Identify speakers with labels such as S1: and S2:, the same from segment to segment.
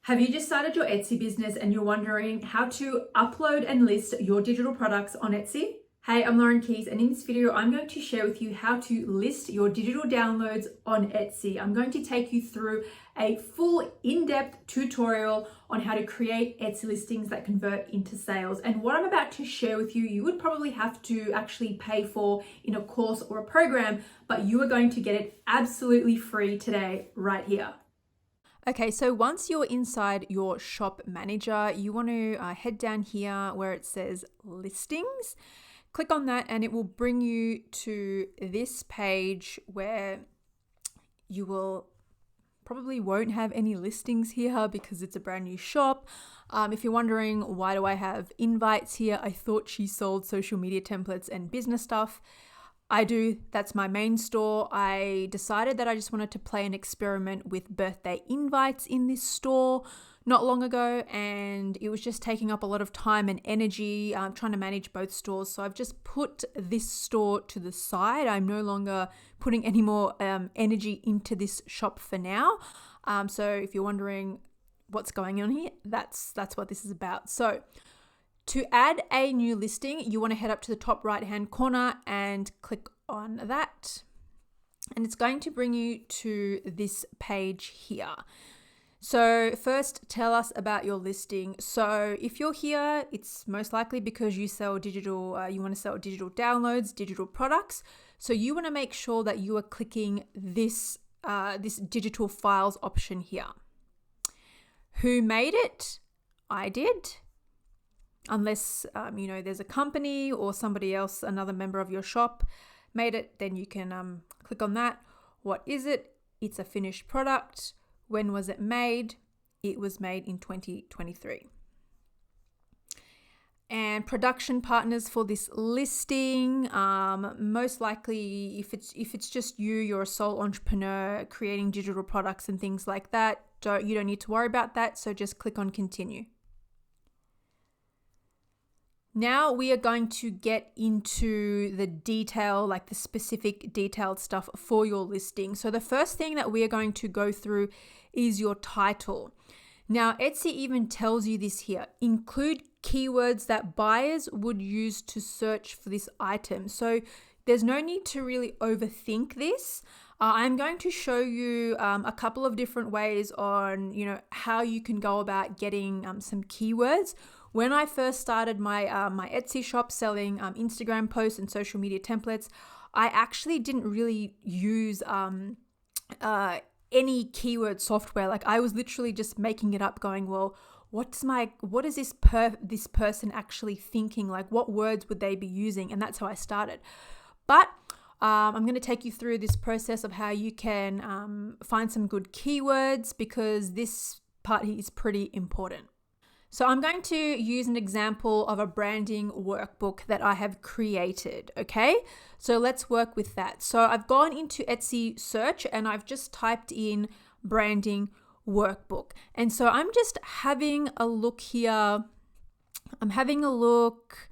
S1: Have you just started your Etsy business and you're wondering how to upload and list your digital products on Etsy? Hey, I'm Lauren Keys, and in this video, I'm going to share with you how to list your digital downloads on Etsy. I'm going to take you through a full in-depth tutorial on how to create Etsy listings that convert into sales. And what I'm about to share with you, you would probably have to actually pay for in a course or a program, but you are going to get it absolutely free today, right here. Okay, so once you're inside your shop manager, you want to head down here where it says listings. Click on that and it will bring you to this page where you will probably won't have any listings here because it's a brand new shop. If you're wondering, why do I have invites here? I thought she sold social media templates and business stuff. I do. That's my main store. I decided that I just wanted to play an experiment with birthday invites in this store not long ago, and it was just taking up a lot of time and energy trying to manage both stores. So I've just put this store to the side. I'm no longer putting any more energy into this shop for now. So if you're wondering what's going on here, that's what this is about. So to add a new listing, you want to head up to the top right-hand corner and click on that. And it's going to bring you to this page here. So first, tell us about your listing. So if you're here, it's most likely because you sell digital, you want to sell digital downloads, digital products. So you want to make sure that you are clicking this digital files option here. Who made it? I did. Unless, there's a company or somebody else, another member of your shop made it, then you can click on that. What is it? It's a finished product. When was it made? It was made in 2023. And production partners for this listing, most likely if it's just you're a sole entrepreneur creating digital products and things like that, you don't need to worry about that. So just click on continue. Now we are going to get into the detail, like the specific detailed stuff for your listing. So the first thing that we are going to go through is your title. Now, Etsy even tells you this here. Include keywords that buyers would use to search for this item. So there's no need to really overthink this. I'm going to show you a couple of different ways on, how you can go about getting some keywords. When I first started my Etsy shop selling Instagram posts and social media templates, I actually didn't really use any keyword software. Like I was literally just making it up, going, well, what is this person actually thinking? Like what words would they be using? And that's how I started. But I'm going to take you through this process of how you can find some good keywords, because this part is pretty important. So I'm going to use an example of a branding workbook that I have created, okay? So let's work with that. So I've gone into Etsy search and I've just typed in branding workbook. And so I'm just having a look here. I'm having a look,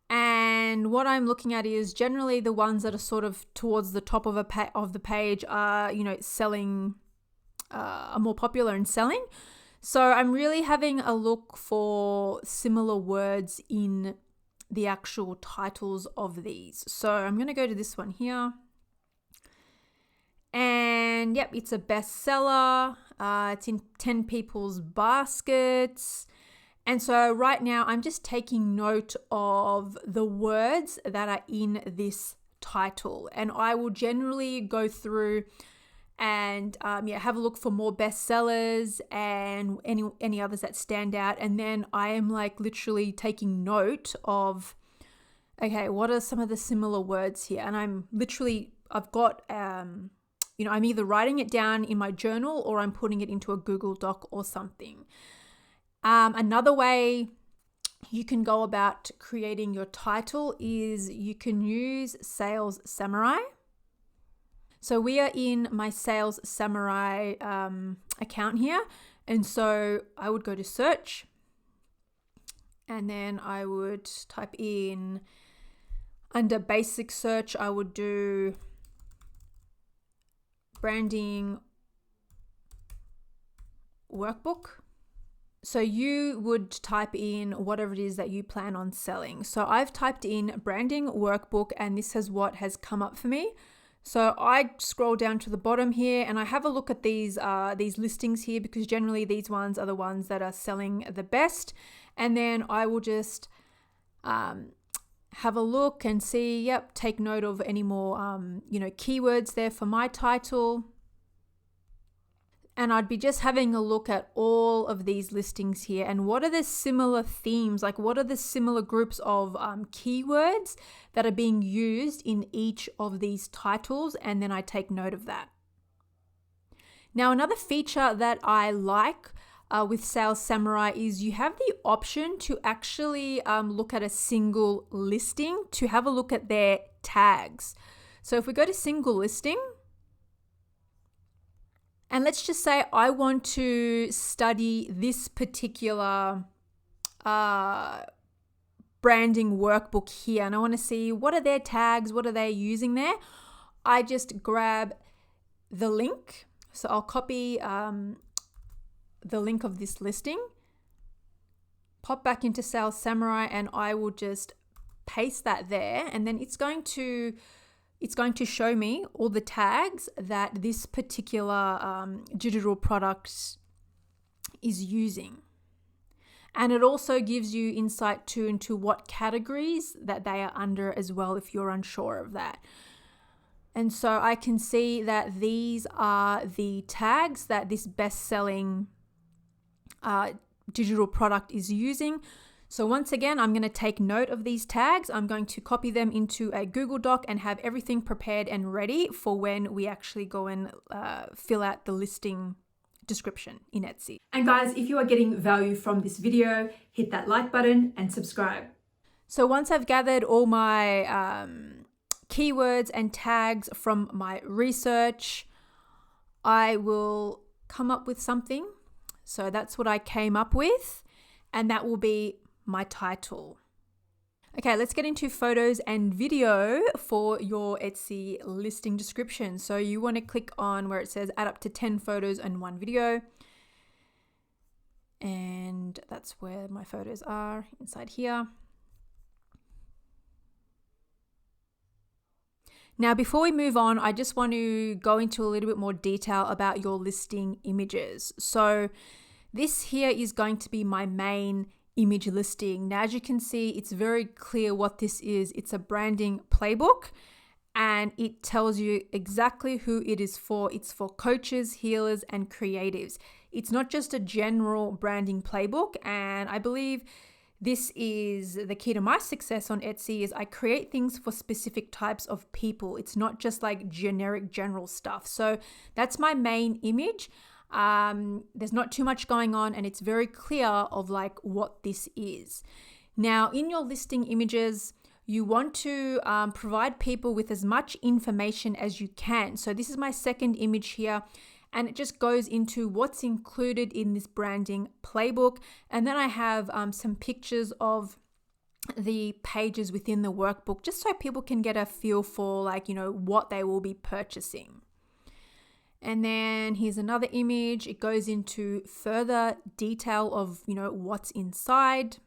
S1: and what I'm looking at is generally the ones that are sort of towards the top of the page are, selling, are more popular in selling. So I'm really having a look for similar words in the actual titles of these. So I'm going to go to this one here. And yep, it's a bestseller. It's in 10 people's baskets. And so right now I'm just taking note of the words that are in this title. And I will generally go through and have a look for more bestsellers and any others that stand out. And then I am like literally taking note of, okay, what are some of the similar words here? And I've got, I'm either writing it down in my journal or I'm putting it into a Google Doc or something. Another way you can go about creating your title is you can use Sales Samurai. So we are in my Sales Samurai account here. And so I would go to search and then I would type in under basic search, I would do branding workbook. So you would type in whatever it is that you plan on selling. So I've typed in branding workbook, and this is what has come up for me. So I scroll down to the bottom here and I have a look at these listings here, because generally these ones are the ones that are selling the best. And then I will just have a look and see, yep, take note of any more, keywords there for my title. And I'd be just having a look at all of these listings here and what are the similar themes, like what are the similar groups of keywords that are being used in each of these titles, and then I take note of that. Now, another feature that I like with Sales Samurai is you have the option to actually look at a single listing to have a look at their tags. So if we go to single listing, and let's just say I want to study this particular branding workbook here, and I want to see what are their tags, what are they using there. I just grab the link. So I'll copy the link of this listing, pop back into Sales Samurai, and I will just paste that there, and then it's going to show me all the tags that this particular digital product is using. And it also gives you insight too into what categories that they are under as well, if you're unsure of that. And so I can see that these are the tags that this best-selling digital product is using. So once again, I'm going to take note of these tags. I'm going to copy them into a Google Doc and have everything prepared and ready for when we actually go and fill out the listing description in Etsy. And guys, if you are getting value from this video, hit that like button and subscribe. So once I've gathered all my keywords and tags from my research, I will come up with something. So that's what I came up with, and that will be my title. Okay, let's get into photos and video for your Etsy listing description. So you want to click on where it says add up to 10 photos and 1 video. And that's where my photos are, inside here. Now, before we move on, I just want to go into a little bit more detail about your listing images. So this here is going to be my main image listing. Now, as you can see, it's very clear what this is. It's a branding playbook, and it tells you exactly who it is for. It's for coaches, healers, and creatives. It's not just a general branding playbook, and I believe this is the key to my success on Etsy is I create things for specific types of people. It's not just like generic general stuff. So that's my main image. There's not too much going on, and it's very clear of like what this is. Now, in your listing images, you want to provide people with as much information as you can. So this is my second image here, and it just goes into what's included in this branding playbook. And then I have some pictures of the pages within the workbook, just so people can get a feel for like, what they will be purchasing. And then here's another image. It goes into further detail of, what's inside.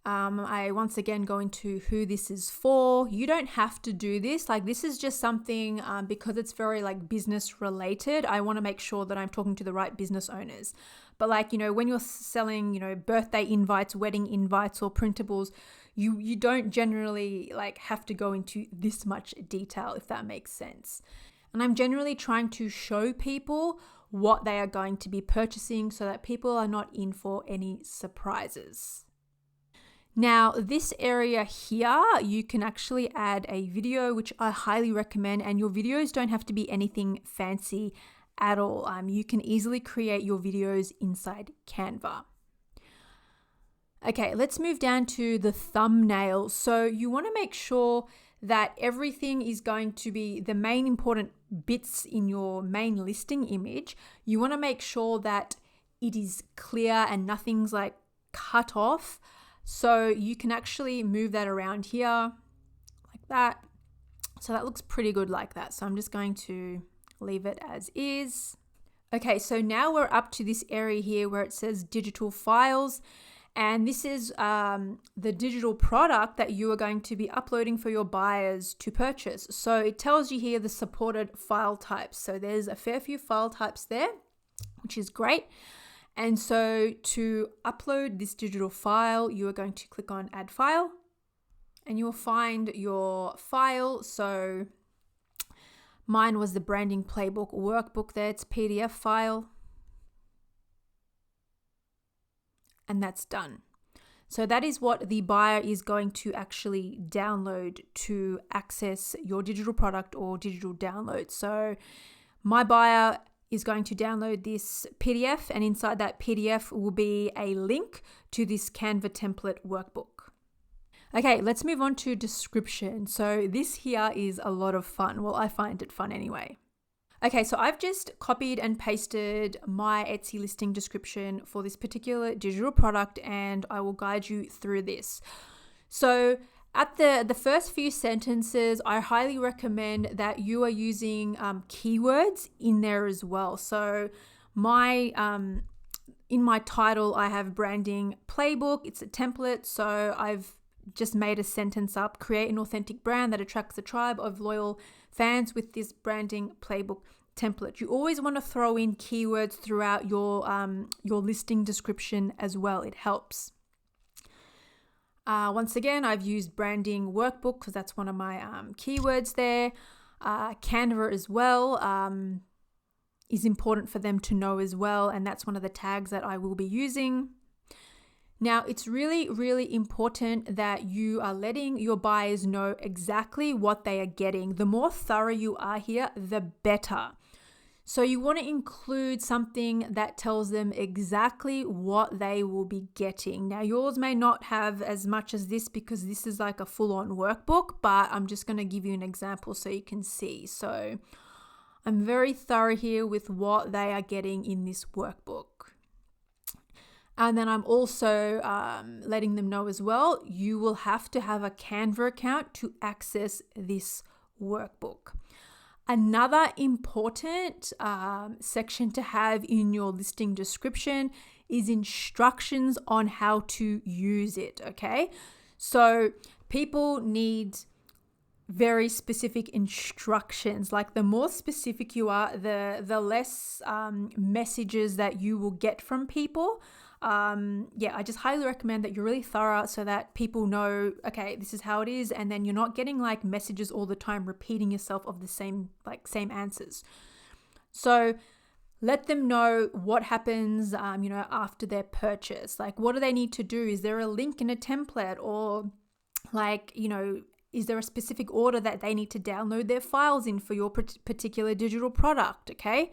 S1: I once again go into who this is for. You don't have to do this. Like, this is just something because it's very like business related. I want to make sure that I'm talking to the right business owners. But like, when you're selling, birthday invites, wedding invites, or printables, you don't generally like have to go into this much detail, if that makes sense. And I'm generally trying to show people what they are going to be purchasing so that people are not in for any surprises. Now, this area here, you can actually add a video, which I highly recommend, and your videos don't have to be anything fancy at all. You can easily create your videos inside Canva. Okay, let's move down to the thumbnail. So you want to make sure that everything is going to be the main important bits in your main listing image. You want to make sure that it is clear and nothing's like cut off. So you can actually move that around here like that. So that looks pretty good like that. So I'm just going to leave it as is. Okay, so now we're up to this area here where it says digital files. And this is the digital product that you are going to be uploading for your buyers to purchase. So it tells you here the supported file types. So there's a fair few file types there, which is great. And so to upload this digital file, you are going to click on Add File, and you'll find your file. So mine was the branding playbook workbook there. It's PDF file. And that's done. So that is what the buyer is going to actually download to access your digital product or digital download. So my buyer is going to download this PDF, and inside that PDF will be a link to this Canva template workbook. Okay, let's move on to description. So this here is a lot of fun. Well, I find it fun anyway. Okay, so I've just copied and pasted my Etsy listing description for this particular digital product, and I will guide you through this. So at the first few sentences, I highly recommend that you are using keywords in there as well. So in my title, I have branding playbook. It's a template. So I've just made a sentence up: create an authentic brand that attracts a tribe of loyal fans with this branding playbook template. You always want to throw in keywords throughout your listing description as well. It helps. Once again, I've used branding workbook because that's one of my keywords there. Canva as well is important for them to know as well, and that's one of the tags that I will be using. Now, it's really, really important that you are letting your buyers know exactly what they are getting. The more thorough you are here, the better. So you want to include something that tells them exactly what they will be getting. Now, yours may not have as much as this because this is like a full-on workbook, but I'm just going to give you an example so you can see. So I'm very thorough here with what they are getting in this workbook. And then I'm also letting them know as well, you will have to have a Canva account to access this workbook. Another important section to have in your listing description is instructions on how to use it, okay? So people need very specific instructions. Like the more specific you are, the less messages that you will get from people. I just highly recommend that you're really thorough so that people know, okay, this is how it is. And then you're not getting like messages all the time repeating yourself of the same answers. So let them know what happens, after their purchase. Like, what do they need to do? Is there a link in a template, or is there a specific order that they need to download their files in for your particular digital product? Okay.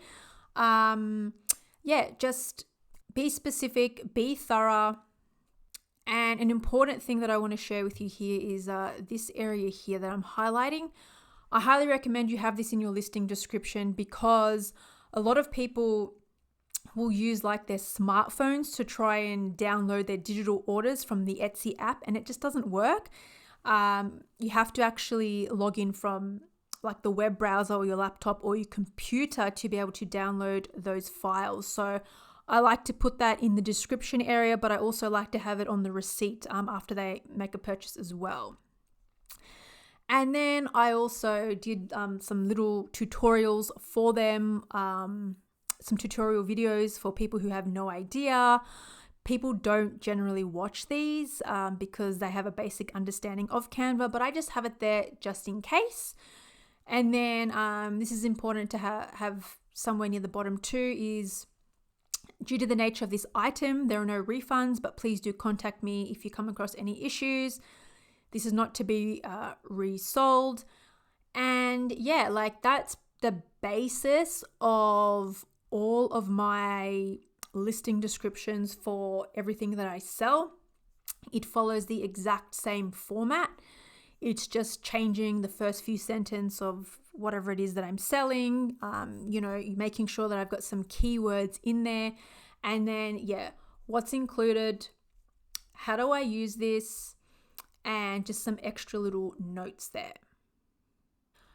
S1: Just be specific, be thorough. And an important thing that I want to share with you here is this area here that I'm highlighting. I highly recommend you have this in your listing description because a lot of people will use like their smartphones to try and download their digital orders from the Etsy app, and it just doesn't work. You have to actually log in from like the web browser or your laptop or your computer to be able to download those files. So I like to put that in the description area, but I also like to have it on the receipt after they make a purchase as well. And then I also did some little tutorials for them, some tutorial videos for people who have no idea. People don't generally watch these because they have a basic understanding of Canva, but I just have it there just in case. And then this is important to have somewhere near the bottom too, is due to the nature of this item, there are no refunds, but please do contact me if you come across any issues. This is not to be resold. And that's the basis of all of my listing descriptions for everything that I sell. It follows the exact same format. It's just changing the first few sentences of whatever it is that I'm selling, making sure that I've got some keywords in there. And then, what's included, how do I use this, and just some extra little notes there.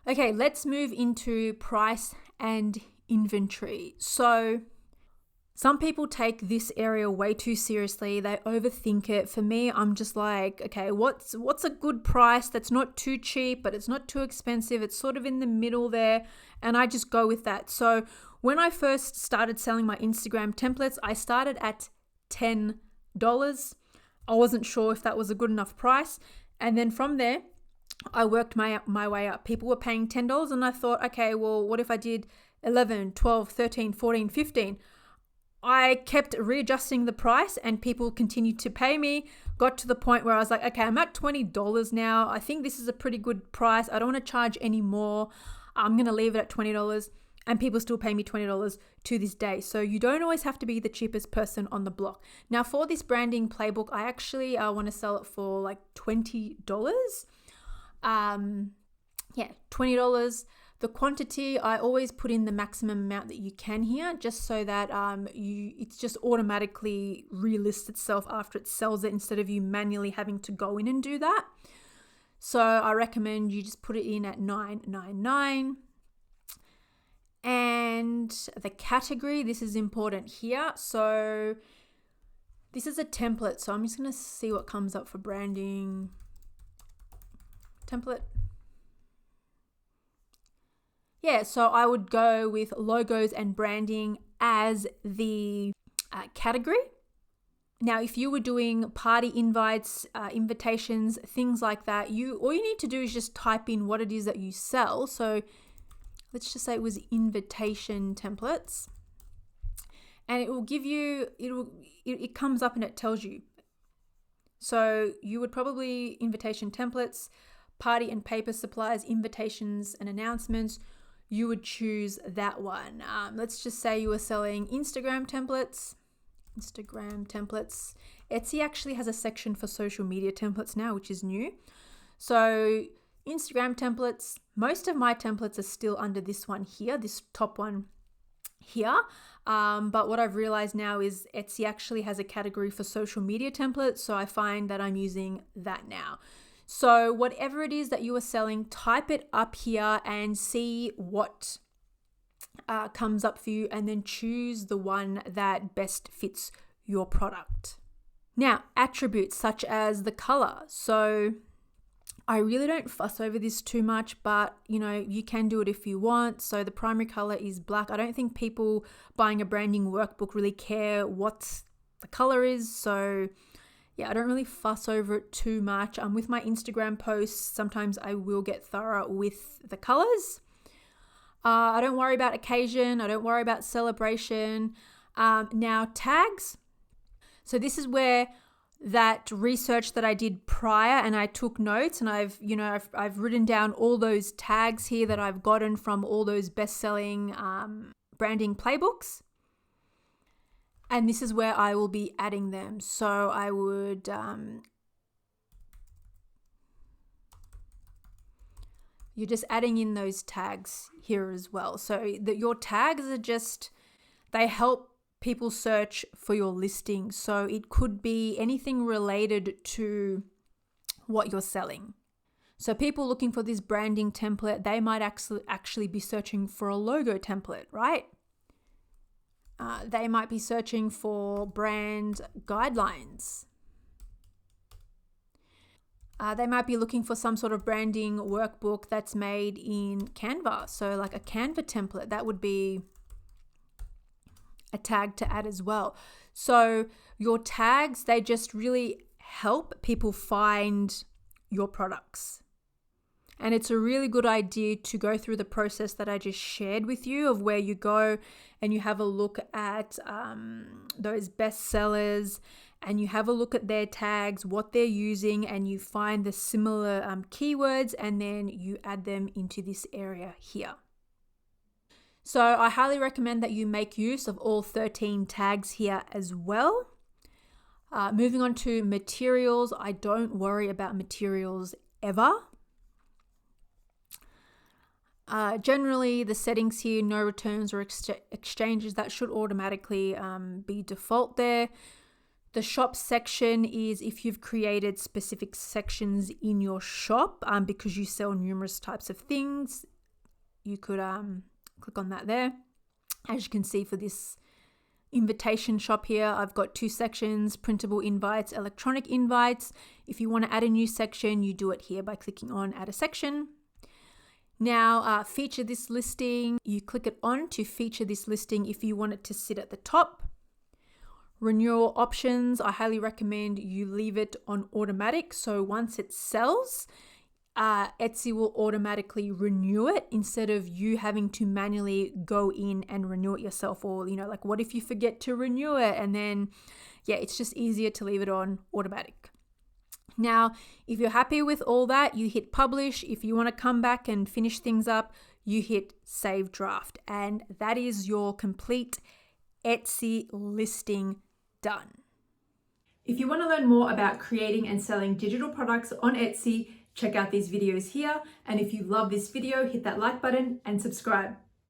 S1: Okay, let's move into price and inventory. So some people take this area way too seriously. They overthink it. For me, I'm just like, okay, what's a good price that's not too cheap, but it's not too expensive. It's sort of in the middle there. And I just go with that. So when I first started selling my Instagram templates, I started at $10. I wasn't sure if that was a good enough price. And then from there, I worked my way up. People were paying $10 and I thought, okay, well, what if I did 11, 12, 13, 14, 15? I kept readjusting the price and people continued to pay me. Got to the point where I was like, okay, I'm at $20 now. I think this is a pretty good price. I don't want to charge any more. I'm going to leave it at $20. And people still pay me $20 to this day. So you don't always have to be the cheapest person on the block. Now for this branding playbook, I actually want to sell it for like $20. $20. The quantity, I always put in the maximum amount that you can here, just so that it's just automatically relists itself after it sells it, instead of you manually having to go in and do that. So I recommend you just put it in at $9.99. And the category, this is important here. So this is a template. So I'm just going to see what comes up for branding. Template. Yeah, so I would go with logos and branding as the category. Now, if you were doing party invites, invitations, things like that, all you need to do is just type in what it is that you sell. So let's just say it was invitation templates, and it will give you, it comes up and it tells you. So you would probably invitation templates, party and paper supplies, invitations and announcements. You would choose that one. Let's just say you were selling Instagram templates. Etsy actually has a section for social media templates now, which is new. So Instagram templates, most of my templates are still under this one here, this top one here. But what I've realized now is Etsy actually has a category for social media templates. So I find that I'm using that now. So whatever it is that you are selling, type it up here and see what comes up for you, and then choose the one that best fits your product. Now, attributes such as the color. So I really don't fuss over this too much, but you can do it if you want. So the primary color is black. I don't think people buying a branding workbook really care what the color is. So yeah, I don't really fuss over it too much. With my Instagram posts, sometimes I will get thorough with the colors. I don't worry about occasion. I don't worry about celebration. Now, tags. So this is where that research that I did prior, and I took notes, and I've written down all those tags here that I've gotten from all those best-selling branding playbooks. And this is where I will be adding them. So I would you're just adding in those tags here as well. So that your tags are they help people search for your listing. So it could be anything related to what you're selling. So people looking for this branding template, they might actually be searching for a logo template, right? They might be searching for brand guidelines. They might be looking for some sort of branding workbook that's made in Canva. So like a Canva template, that would be a tag to add as well. So your tags, they just really help people find your products. And it's a really good idea to go through the process that I just shared with you, of where you go and you have a look at those bestsellers, and you have a look at their tags, what they're using, and you find the similar keywords, and then you add them into this area here. So I highly recommend that you make use of all 13 tags here as well. Moving on to materials, I don't worry about materials ever. Generally, the settings here, no returns or exchanges, that should automatically be default there. The shop section is if you've created specific sections in your shop, because you sell numerous types of things, you could click on that there. As you can see for this invitation shop here, I've got 2 sections: printable invites, electronic invites. If you want to add a new section, you do it here by clicking on add a section. Now, feature this listing. You click it on to feature this listing if you want it to sit at the top. Renewal options, I highly recommend you leave it on automatic. So once it sells, Etsy will automatically renew it instead of you having to manually go in and renew it yourself. Or, like what if you forget to renew it? And then, it's just easier to leave it on automatic. Now, if you're happy with all that, you hit publish. If you want to come back and finish things up, you hit save draft. And that is your complete Etsy listing done. If you want to learn more about creating and selling digital products on Etsy, check out these videos here. And if you love this video, hit that like button and subscribe.